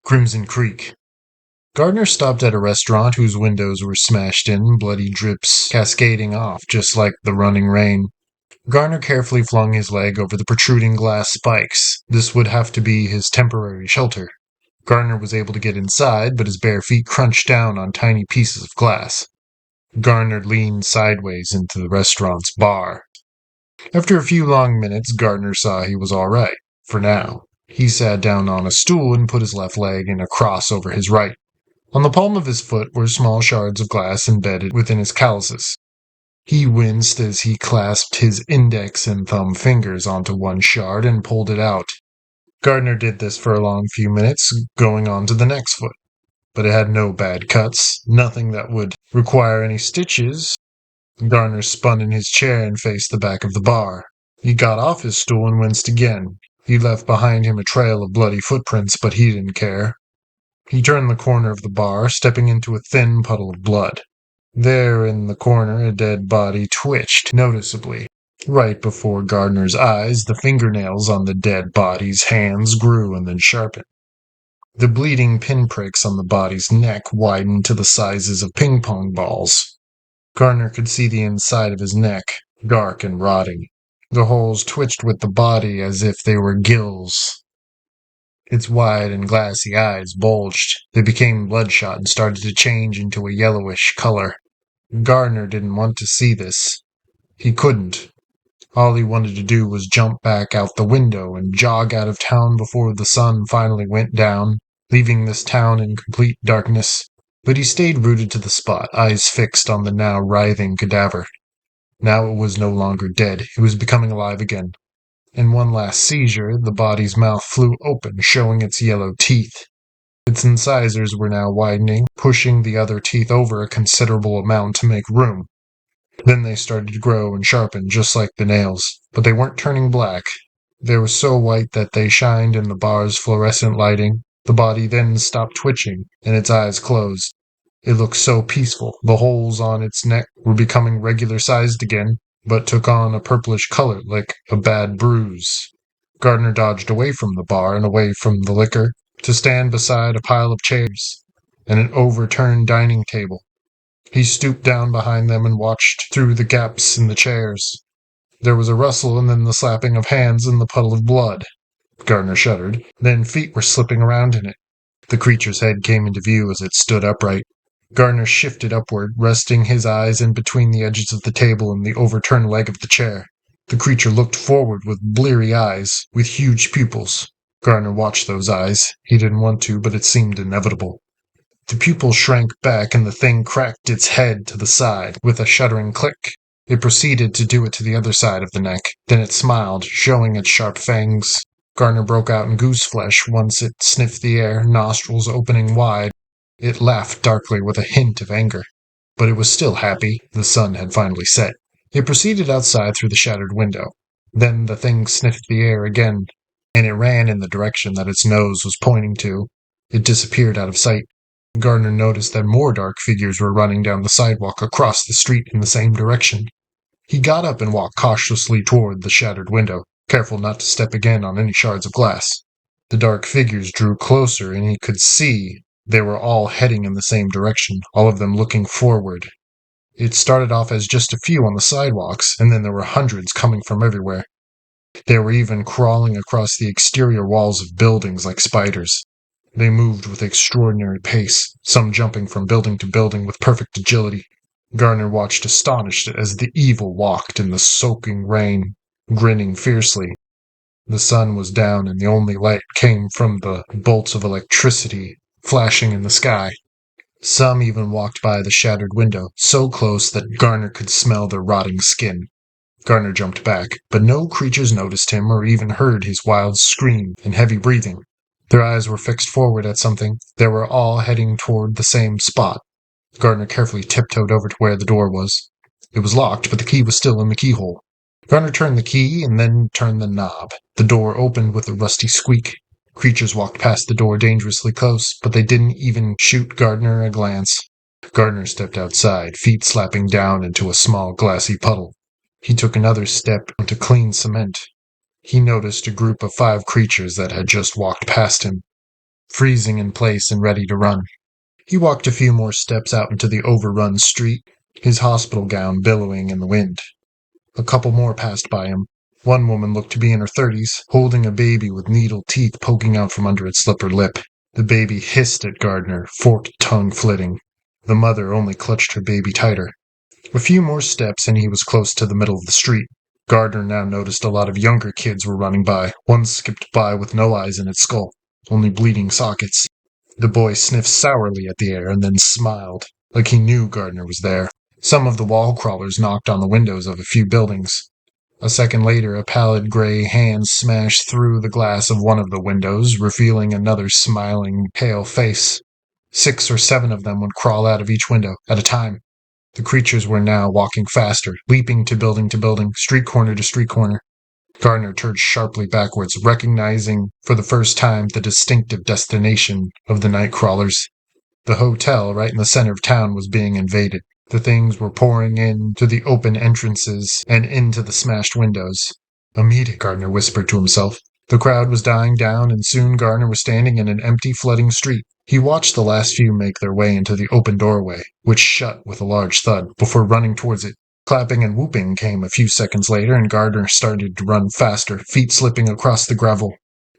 Crimson Creek. Gardner stopped at a restaurant whose windows were smashed in, bloody drips cascading off just like the running rain. Gardner carefully flung his leg over the protruding glass spikes. This would have to be his temporary shelter. Gardner was able to get inside, but his bare feet crunched down on tiny pieces of glass. Gardner leaned sideways into the restaurant's bar. After a few long minutes, Gardner saw he was all right, for now. He sat down on a stool and put his left leg in a cross over his right. On the palm of his foot were small shards of glass embedded within his calluses. He winced as he clasped his index and thumb fingers onto one shard and pulled it out. Gardner did this for a long few minutes, going on to the next foot. But it had no bad cuts, nothing that would require any stitches. Gardner spun in his chair and faced the back of the bar. He got off his stool and winced again. He left behind him a trail of bloody footprints, but he didn't care. He turned the corner of the bar, stepping into a thin puddle of blood. There in the corner, a dead body twitched noticeably. Right before Gardner's eyes, the fingernails on the dead body's hands grew and then sharpened. The bleeding pinpricks on the body's neck widened to the sizes of ping-pong balls. Gardner could see the inside of his neck, dark and rotting. The holes twitched with the body as if they were gills. Its wide and glassy eyes bulged. They became bloodshot and started to change into a yellowish color. Gardner didn't want to see this. He couldn't. All he wanted to do was jump back out the window and jog out of town before the sun finally went down, leaving this town in complete darkness. But he stayed rooted to the spot, eyes fixed on the now writhing cadaver. Now it was no longer dead. It was becoming alive again. In one last seizure, the body's mouth flew open, showing its yellow teeth. Its incisors were now widening, pushing the other teeth over a considerable amount to make room. Then they started to grow and sharpen, just like the nails, but they weren't turning black. They were so white that they shined in the bar's fluorescent lighting. The body then stopped twitching, and its eyes closed. It looked so peaceful. The holes on its neck were becoming regular-sized again, but took on a purplish color like a bad bruise. Gardner dodged away from the bar and away from the liquor to stand beside a pile of chairs and an overturned dining table. He stooped down behind them and watched through the gaps in the chairs. There was a rustle and then the slapping of hands in the puddle of blood. Gardner shuddered. Then feet were slipping around in it. The creature's head came into view as it stood upright. Gardner shifted upward, resting his eyes in between the edges of the table and the overturned leg of the chair. The creature looked forward with bleary eyes, with huge pupils. Gardner watched those eyes. He didn't want to, but it seemed inevitable. The pupils shrank back and the thing cracked its head to the side with a shuddering click. It proceeded to do it to the other side of the neck. Then it smiled, showing its sharp fangs. Gardner broke out in goose flesh once it sniffed the air, nostrils opening wide. It laughed darkly with a hint of anger. But it was still happy. The sun had finally set. It proceeded outside through the shattered window. Then the thing sniffed the air again, and it ran in the direction that its nose was pointing to. It disappeared out of sight. Gardner noticed that more dark figures were running down the sidewalk across the street in the same direction. He got up and walked cautiously toward the shattered window, careful not to step again on any shards of glass. The dark figures drew closer, and he could see they were all heading in the same direction, all of them looking forward. It started off as just a few on the sidewalks, and then there were hundreds coming from everywhere. They were even crawling across the exterior walls of buildings like spiders. They moved with extraordinary pace, some jumping from building to building with perfect agility. Gardner watched astonished as the evil walked in the soaking rain, grinning fiercely. The sun was down, and the only light came from the bolts of electricity flashing in the sky. Some even walked by the shattered window, so close that Gardner could smell their rotting skin. Gardner jumped back, but no creatures noticed him or even heard his wild scream and heavy breathing. Their eyes were fixed forward at something. They were all heading toward the same spot. Gardner carefully tiptoed over to where the door was. It was locked, but the key was still in the keyhole. Gardner turned the key and then turned the knob. The door opened with a rusty squeak. Creatures walked past the door dangerously close, but they didn't even shoot Gardner a glance. Gardner stepped outside, feet slapping down into a small glassy puddle. He took another step into clean cement. He noticed a group of 5 creatures that had just walked past him. freezing in place and ready to run. He walked a few more steps out into the overrun street, his hospital gown billowing in the wind. A couple more passed by him. One woman looked to be in her 30s, holding a baby with needle teeth poking out from under its slipper lip. The baby hissed at Gardner, forked tongue flitting. The mother only clutched her baby tighter. A few more steps and he was close to the middle of the street. Gardner now noticed a lot of younger kids were running by. One skipped by with no eyes in its skull, only bleeding sockets. The boy sniffed sourly at the air and then smiled, like he knew Gardner was there. Some of the wall crawlers knocked on the windows of a few buildings. A second later, a pallid gray hand smashed through the glass of one of the windows, revealing another smiling, pale face. 6 or 7 of them would crawl out of each window, at a time. The creatures were now walking faster, leaping to building, street corner to street corner. Gardner turned sharply backwards, recognizing for the first time the distinctive destination of the night crawlers. The hotel, right in the center of town, was being invaded. The things were pouring in to the open entrances and into the smashed windows. A meeting, Gardner whispered to himself. The crowd was dying down, and soon Gardner was standing in an empty, flooding street. He watched the last few make their way into the open doorway, which shut with a large thud, before running towards it. Clapping and whooping came a few seconds later, and Gardner started to run faster, feet slipping across the gravel.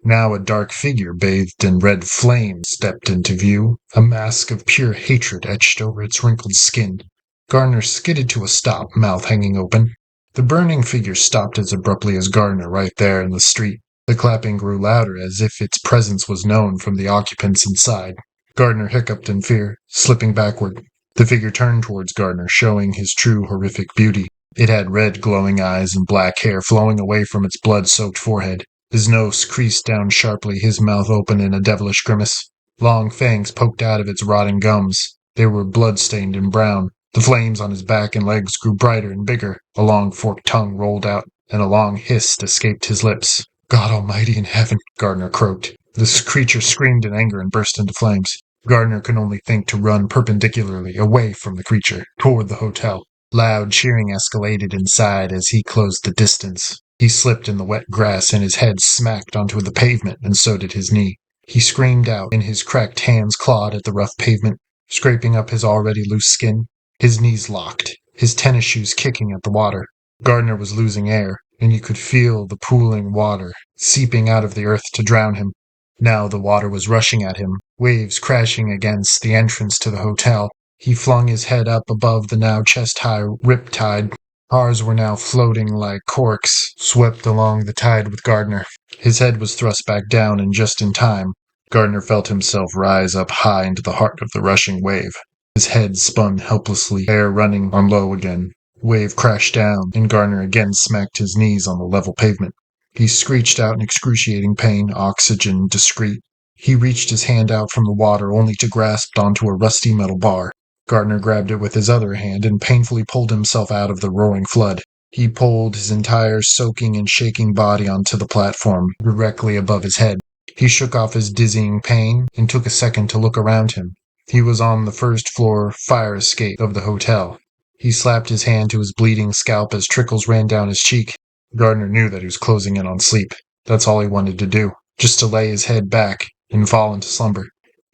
Now a dark figure bathed in red flame stepped into view, a mask of pure hatred etched over its wrinkled skin. Gardner skidded to a stop, mouth hanging open. The burning figure stopped as abruptly as Gardner right there in the street. The clapping grew louder, as if its presence was known from the occupants inside. Gardner hiccuped in fear, slipping backward. The figure turned towards Gardner, showing his true horrific beauty. It had red glowing eyes and black hair flowing away from its blood-soaked forehead. His nose creased down sharply, his mouth open in a devilish grimace. Long fangs poked out of its rotting gums. They were blood-stained and brown. The flames on his back and legs grew brighter and bigger. A long forked tongue rolled out, and a long hiss escaped his lips. God Almighty in heaven, Gardner croaked. This creature screamed in anger and burst into flames. Gardner could only think to run perpendicularly away from the creature, toward the hotel. Loud cheering escalated inside as he closed the distance. He slipped in the wet grass and his head smacked onto the pavement, and so did his knee. He screamed out, and his cracked hands clawed at the rough pavement, scraping up his already loose skin. His knees locked, his tennis shoes kicking at the water. Gardner was losing air, and you could feel the pooling water seeping out of the earth to drown him. Now the water was rushing at him, waves crashing against the entrance to the hotel. He flung his head up above the now chest-high riptide. Cars were now floating like corks, swept along the tide with Gardner. His head was thrust back down, and just in time, Gardner felt himself rise up high into the heart of the rushing wave. His head spun helplessly, air running on low again. Wave crashed down, and Gardner again smacked his knees on the level pavement. He screeched out in excruciating pain, oxygen discreet. He reached his hand out from the water only to grasp onto a rusty metal bar. Gardner grabbed it with his other hand and painfully pulled himself out of the roaring flood. He pulled his entire soaking and shaking body onto the platform, directly above his head. He shook off his dizzying pain and took a second to look around him. He was on the first-floor fire escape of the hotel. He slapped his hand to his bleeding scalp as trickles ran down his cheek. Gardner knew that he was closing in on sleep. That's all he wanted to do, just to lay his head back and fall into slumber.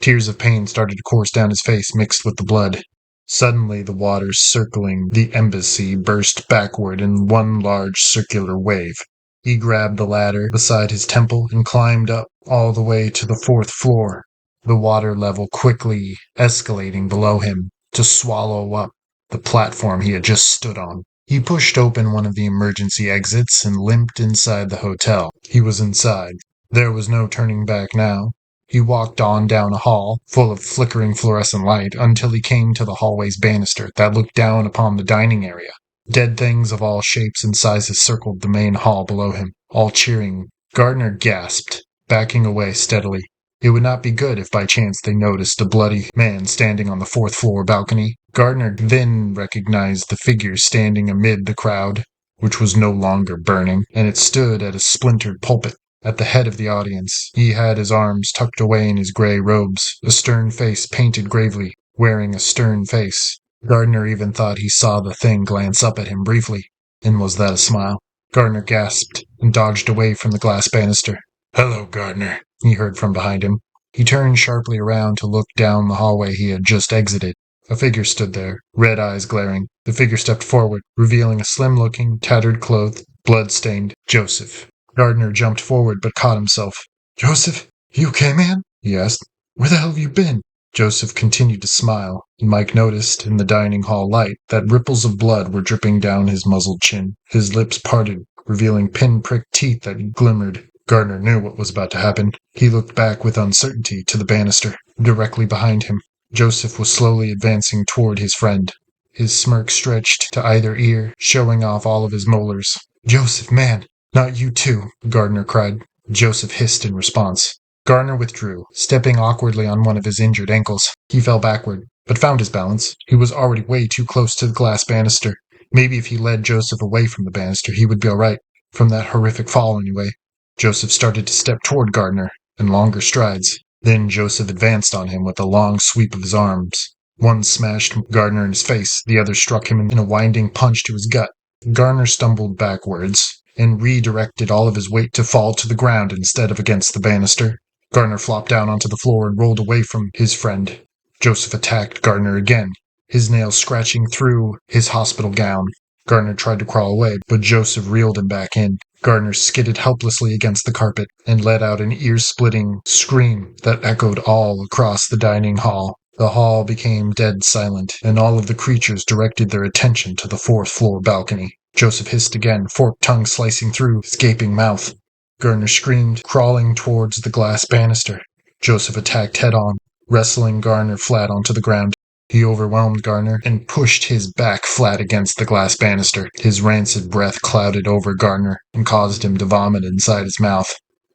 Tears of pain started to course down his face, mixed with the blood. Suddenly, the waters circling the embassy burst backward in one large circular wave. He grabbed the ladder beside his temple and climbed up all the way to the 4th floor, the water level quickly escalating below him to swallow up the platform he had just stood on. He pushed open one of the emergency exits and limped inside the hotel. He was inside. There was no turning back now. He walked on down a hall, full of flickering fluorescent light, until he came to the hallway's banister that looked down upon the dining area. Dead things of all shapes and sizes circled the main hall below him, all cheering. Gardner gasped, backing away steadily. It would not be good if by chance they noticed a bloody man standing on the 4th floor balcony. Gardner then recognized the figure standing amid the crowd, which was no longer burning, and it stood at a splintered pulpit. At the head of the audience, he had his arms tucked away in his gray robes, a stern face painted gravely, wearing a stern face. Gardner even thought he saw the thing glance up at him briefly. And was that a smile? Gardner gasped and dodged away from the glass banister. "Hello, Gardner," he heard from behind him. He turned sharply around to look down the hallway he had just exited. A figure stood there, red eyes glaring. The figure stepped forward, revealing a slim-looking, tattered-clothed, blood-stained Joseph. Gardner jumped forward but caught himself. "Joseph, you okay, man?" he asked. "Where the hell have you been?" Joseph continued to smile, and Mike noticed, in the dining hall light, that ripples of blood were dripping down his muzzled chin. His lips parted, revealing pin-pricked teeth that glimmered. Gardner knew what was about to happen. He looked back with uncertainty to the banister. Directly behind him, Joseph was slowly advancing toward his friend. His smirk stretched to either ear, showing off all of his molars. "Joseph, man, not you too," Gardner cried. Joseph hissed in response. Gardner withdrew, stepping awkwardly on one of his injured ankles. He fell backward, but found his balance. He was already way too close to the glass banister. Maybe if he led Joseph away from the banister, he would be all right. From that horrific fall, anyway. Joseph started to step toward Gardner, in longer strides. Then Joseph advanced on him with a long sweep of his arms. One smashed Gardner in his face, the other struck him in a winding punch to his gut. Gardner stumbled backwards, and redirected all of his weight to fall to the ground instead of against the banister. Gardner flopped down onto the floor and rolled away from his friend. Joseph attacked Gardner again, his nails scratching through his hospital gown. Gardner tried to crawl away, but Joseph reeled him back in. Gardner skidded helplessly against the carpet and let out an ear-splitting scream that echoed all across the dining hall. The hall became dead silent, and all of the creatures directed their attention to the fourth-floor balcony. Joseph hissed again, forked tongue slicing through his gaping mouth. Gardner screamed, crawling towards the glass banister. Joseph attacked head-on, wrestling Gardner flat onto the ground. He overwhelmed Gardner and pushed his back flat against the glass banister. His rancid breath clouded over Gardner and caused him to vomit inside his mouth.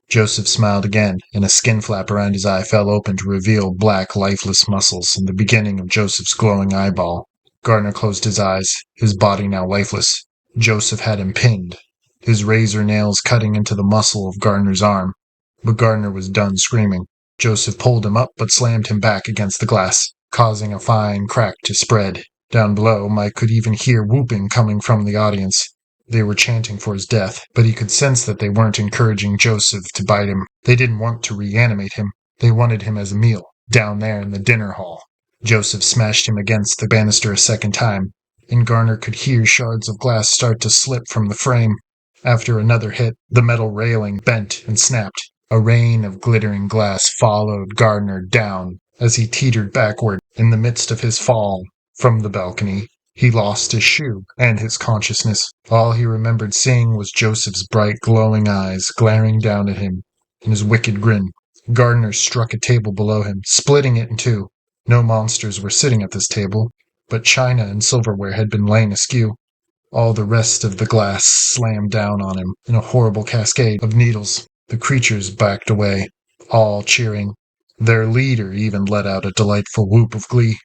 Joseph smiled again, and a skin flap around his eye fell open to reveal black, lifeless muscles and the beginning of Joseph's glowing eyeball. Gardner closed his eyes, his body now lifeless. Joseph had him pinned, his razor nails cutting into the muscle of Gardner's arm. But Gardner was done screaming. Joseph pulled him up but slammed him back against the glass, causing a fine crack to spread. Down below, Mike could even hear whooping coming from the audience. They were chanting for his death, but he could sense that they weren't encouraging Joseph to bite him. They didn't want to reanimate him. They wanted him as a meal, down there in the dinner hall. Joseph smashed him against the banister a second time, and Gardner could hear shards of glass start to slip from the frame. After another hit, the metal railing bent and snapped. A rain of glittering glass followed Gardner down as he teetered backward. In the midst of his fall from the balcony, he lost his shoe and his consciousness. All he remembered seeing was Joseph's bright, glowing eyes glaring down at him, and his wicked grin. Gardner struck a table below him, splitting it in two. No monsters were sitting at this table, but china and silverware had been lain askew. All the rest of the glass slammed down on him in a horrible cascade of needles. The creatures backed away, all cheering. Their leader even let out a delightful whoop of glee.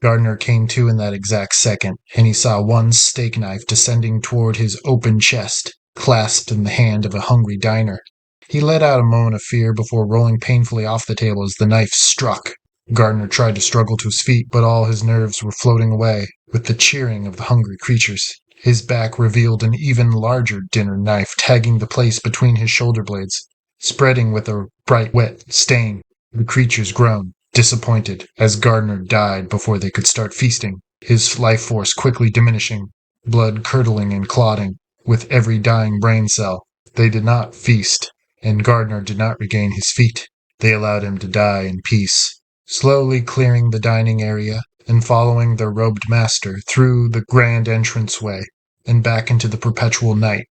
Gardner came to in that exact second, and he saw one steak knife descending toward his open chest, clasped in the hand of a hungry diner. He let out a moan of fear before rolling painfully off the table as the knife struck. Gardner tried to struggle to his feet, but all his nerves were floating away with the cheering of the hungry creatures. His back revealed an even larger dinner knife tagging the place between his shoulder blades, spreading with a bright wet stain. The creatures groaned, disappointed, as Gardner died before they could start feasting, his life force quickly diminishing, blood curdling and clotting with every dying brain cell. They did not feast, and Gardner did not regain his feet. They allowed him to die in peace, slowly clearing the dining area and following their robed master through the grand entranceway and back into the perpetual night